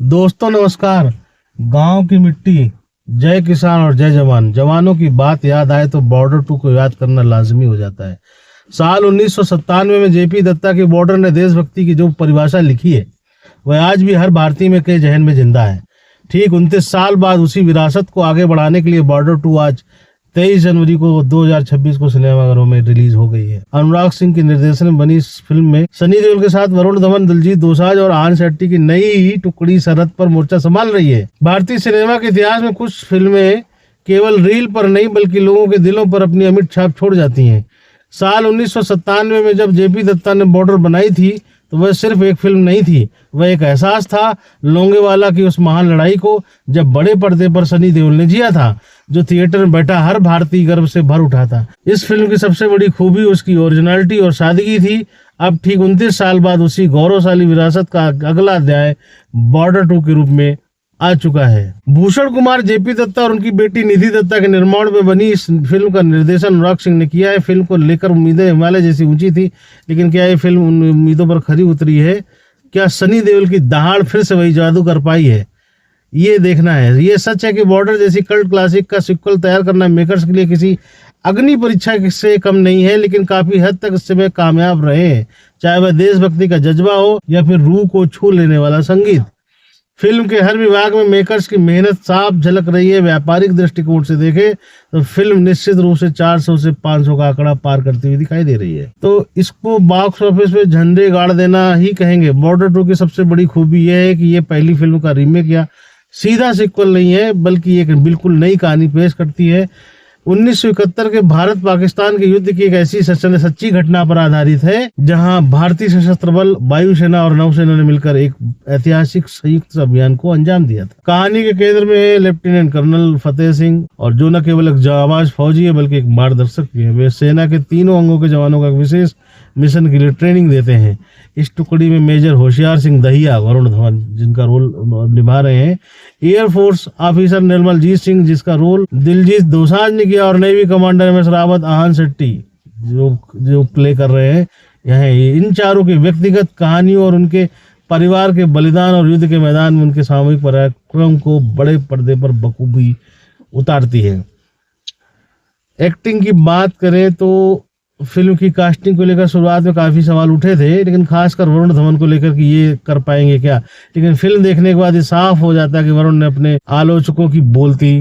दोस्तों नमस्कार। गांव की मिट्टी, जय किसान और जय जवान। जवानों की बात याद आए तो बॉर्डर 2 को याद करना लाजमी हो जाता है। साल 1997 में जेपी दत्ता की बॉर्डर ने देशभक्ति की जो परिभाषा लिखी है वह आज भी हर भारतीय के जहन में जिंदा है। ठीक 29 साल बाद उसी विरासत को आगे बढ़ाने के लिए बॉर्डर 2 आज 23 जनवरी को 2026 को सिनेमाघरों में रिलीज हो गई है। अनुराग सिंह के निर्देशन में बनी इस फिल्म में सनी देओल के साथ वरुण धवन, दिलजीत दोसांझ और आन शेट्टी की नई टुकड़ी सरहद पर मोर्चा संभाल रही है। भारतीय सिनेमा के इतिहास में कुछ फिल्में केवल रील पर नहीं बल्कि लोगों के दिलों पर अपनी अमिट छाप छोड़ जाती हैं। साल 1997 में जब जेपी दत्ता ने बॉर्डर बनाई थी तो वह सिर्फ एक फिल्म नहीं थी, वह एक एहसास था लोंगेवाला की उस महान लड़ाई को जब बड़े पर्दे पर सनी देओल ने जिया था, जो थिएटर में बैठा हर भारतीय गर्व से भर उठा था। इस फिल्म की सबसे बड़ी खूबी उसकी ओरिजिनलिटी और सादगी थी। अब ठीक 29 साल बाद उसी गौरवशाली विरासत का अगला अध्याय बॉर्डर 2 के रूप में आ चुका है। भूषण कुमार, जेपी दत्ता और उनकी बेटी निधि दत्ता के निर्माण में बनी इस फिल्म का निर्देशन अनुराग सिंह ने किया है। फिल्म को लेकर उम्मीदें हिमालय जैसी ऊंची थी, लेकिन क्या ये फिल्म उन उम्मीदों पर खरी उतरी है? क्या सनी देओल की दहाड़ फिर से वही जादू कर पाई है? ये देखना है। ये सच है कि बॉर्डर जैसी कल्ट क्लासिक का सिक्वल तैयार करना मेकर्स के लिए किसी अग्नि परीक्षा से कम नहीं है, लेकिन काफी हद तक इससे वे कामयाब रहे हैं, चाहे वह देशभक्ति का जज्बा हो या फिर रूह को छू लेने वाला संगीत। फिल्म के हर विभाग में मेकर्स की मेहनत साफ झलक रही है। व्यापारिक दृष्टिकोण से देखें तो फिल्म निश्चित रूप से 400 से 500 का आंकड़ा पार करती हुई दिखाई दे रही है, तो इसको बॉक्स ऑफिस पे झंडे गाड़ देना ही कहेंगे। बॉर्डर 2 की सबसे बड़ी खूबी यह है कि ये पहली फिल्म का रीमेक या सीधा सिक्वल नहीं है, बल्कि एक बिल्कुल नई कहानी पेश करती है। 1971 के भारत पाकिस्तान के युद्ध की एक ऐसी सच्ची घटना पर आधारित है, जहां भारतीय सशस्त्र बल, वायुसेना और नौसेना ने मिलकर एक ऐतिहासिक संयुक्त अभियान को अंजाम दिया था। कहानी के केंद्र में है लेफ्टिनेंट कर्नल फतेह सिंह, और जो न केवल एक जाबाज फौजी है बल्कि एक मार्गदर्शक भी है। वे सेना के तीनों अंगों के जवानों का विशेष मिशन के लिए ट्रेनिंग देते हैं। इस टुकड़ी में मेजर होशियार सिंह दहिया, वरुण धवन जिनका रोल निभा रहे हैं, एयरफोर्स ऑफिसर निर्मल जीत सिंह जिसका रोल दिलजीत दोसांझ ने किया, और navy commander M S Rawat, Aan Shetty जो प्ले कर रहे हैं यहाँ। इन चारों की व्यक्तिगत कहानियों और उनके परिवार के बलिदान और युद्ध के मैदान में उनके सामूहिक पराक्रम को बड़े पर्दे पर बखूबी उतारती है। एक्टिंग की बात करें तो फिल्म की कास्टिंग को लेकर शुरुआत में काफी सवाल उठे थे, लेकिन खासकर वरुण धवन को लेकर कि ये कर पाएंगे क्या। लेकिन फिल्म देखने के बाद ये साफ हो जाता है कि वरुण ने अपने आलोचकों की बोलती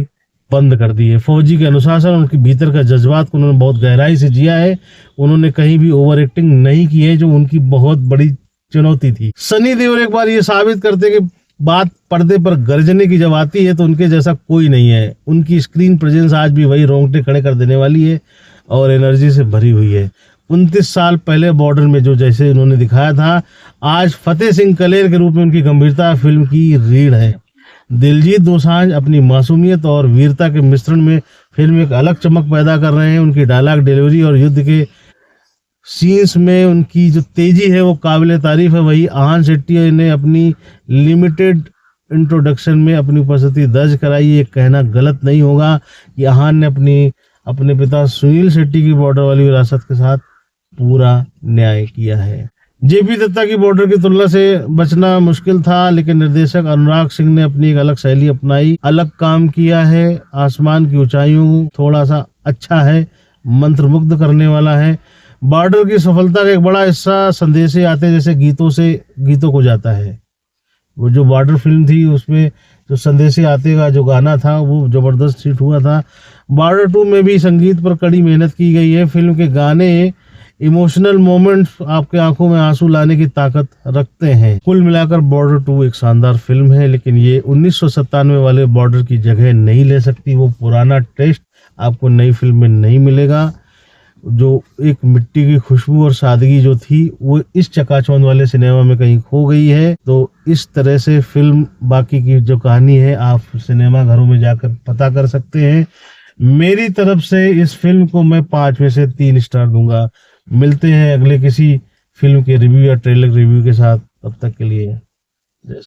बंद कर दी है। फौजी के अनुशासन, उनके भीतर का जज्बात को उन्होंने बहुत गहराई से जिया है। उन्होंने कहीं भी ओवर एक्टिंग नहीं की है, जो उनकी बहुत बड़ी चुनौती थी। सनी देओल एक बार ये साबित करते कि बात पर्दे पर गरजने की जब आती है तो उनके जैसा कोई नहीं है। उनकी स्क्रीन प्रेजेंस आज भी वही रोंगटे खड़े कर देने वाली है और एनर्जी से भरी हुई है। 29 साल पहले बॉर्डर में जो जैसे उन्होंने दिखाया था, आज फतेह सिंह कलेर के रूप में उनकी गंभीरता फिल्म की रीढ़ है। दिलजीत दोसांझ अपनी मासूमियत और वीरता के मिश्रण में फिल्म एक अलग चमक पैदा कर रहे हैं। उनकी डायलॉग डिलीवरी और युद्ध के सीन्स में उनकी जो तेजी है वो काबिल तारीफ है। वही आन शेट्टी ने अपनी लिमिटेड इंट्रोडक्शन में अपनी उपस्थिति दर्ज कराई। ये कहना गलत नहीं होगा कि आहान ने अपने पिता सुनील शेट्टी की बॉर्डर वाली विरासत के साथ पूरा न्याय किया है। जेपी दत्ता की बॉर्डर की तुलना से बचना मुश्किल था, लेकिन निर्देशक अनुराग सिंह ने अपनी एक अलग शैली अपनाई, अलग काम किया है। आसमान की ऊंचाइयों थोड़ा सा अच्छा है, मंत्रमुग्ध करने वाला है। बॉर्डर की सफलता का एक बड़ा हिस्सा संदेशे आते जैसे गीतों को जाता है। वो जो बॉर्डर फिल्म थी उसमें जो संदेशे आते का जो गाना था वो जबरदस्त हिट हुआ था। बॉर्डर 2 में भी संगीत पर कड़ी मेहनत की गई है। फिल्म के गाने इमोशनल मोमेंट्स आपके आंखों में आंसू लाने की ताकत रखते हैं। कुल मिलाकर बॉर्डर 2 एक शानदार फिल्म है, लेकिन ये 1997 वाले बॉर्डर की जगह नहीं ले सकती। वो पुराना टेस्ट आपको नई फिल्म में नहीं मिलेगा। जो एक मिट्टी की खुशबू और सादगी जो थी वो इस चकाचौंध वाले सिनेमा में कहीं खो गई है। तो इस तरह से फिल्म बाकी की जो कहानी है आप सिनेमा घरों में जाकर पता कर सकते हैं। मेरी तरफ से इस फिल्म को मैं 5 में से 3 स्टार दूंगा। मिलते हैं अगले किसी फिल्म के रिव्यू या ट्रेलर रिव्यू के साथ, तब तक के लिए